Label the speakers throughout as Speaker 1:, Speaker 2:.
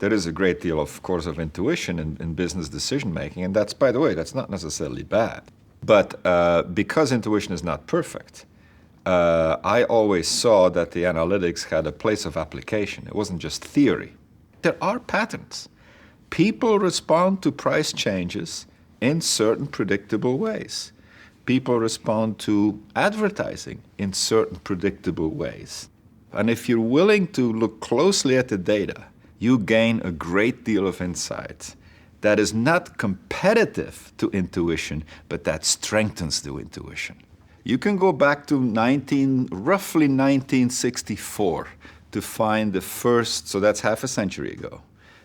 Speaker 1: There is a great deal, of course, of intuition in business decision-making, and that's, by the way, that's not necessarily bad. But because intuition is not perfect, I always saw that the analytics had a place of application. It wasn't just theory. There are patterns. People respond to price changes in certain predictable ways. People respond to advertising in certain predictable ways. And if you're willing to look closely at the data, you gain a great deal of insight that is not competitive to intuition, but that strengthens the intuition. You can go back to roughly 1964 to find the first, so that's half a century ago,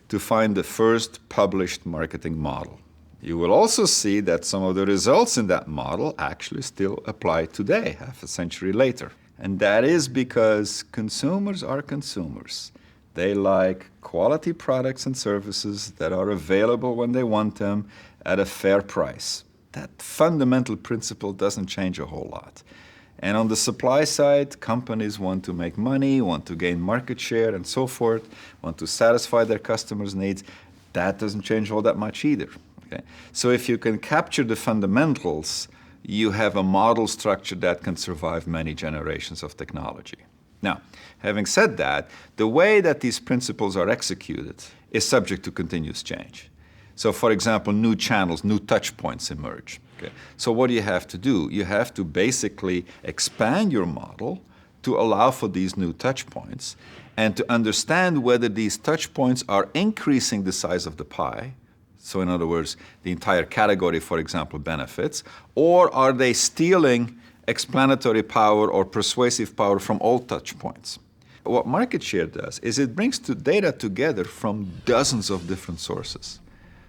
Speaker 1: to find the first published marketing model. You will also see that some of the results in that model actually still apply today, half a century later. And that is because consumers are consumers. They like quality products and services that are available when they want them at a fair price. That fundamental principle doesn't change a whole lot. And on the supply side, companies want to make money, want to gain market share and so forth, want to satisfy their customers' needs. That doesn't change all that much either. Okay? So if you can capture the fundamentals, you have a model structure that can survive many generations of technology. Now, having said that, the way that these principles are executed is subject to continuous change. So for example, new channels, new touch points emerge. Okay? So what do you have to do? You have to basically expand your model to allow for these new touch points and to understand whether these touch points are increasing the size of the pie. So in other words, the entire category, for example, benefits, or are they stealing explanatory power or persuasive power from all touch points? What MarketShare does is it brings the data together from dozens of different sources.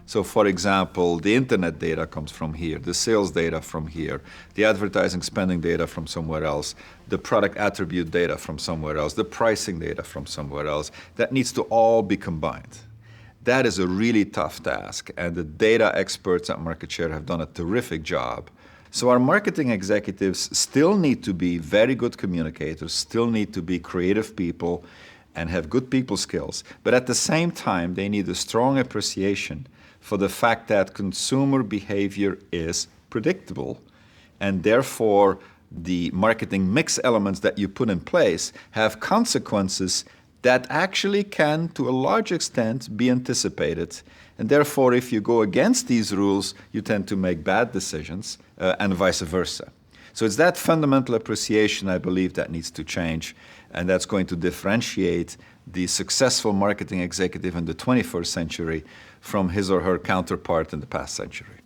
Speaker 1: So for example, the internet data comes from here, the sales data from here, the advertising spending data from somewhere else, the product attribute data from somewhere else, the pricing data from somewhere else. That needs to all be combined. That is a really tough task, and the data experts at MarketShare have done a terrific job. So our marketing executives still need to be very good communicators, still need to be creative people and have good people skills, but at the same time they need a strong appreciation for the fact that consumer behavior is predictable, and therefore the marketing mix elements that you put in place have consequences that actually can, to a large extent, be anticipated. And therefore, if you go against these rules, you tend to make bad decisions, and vice versa. So it's that fundamental appreciation, I believe, that needs to change, and that's going to differentiate the successful marketing executive in the 21st century from his or her counterpart in the past century.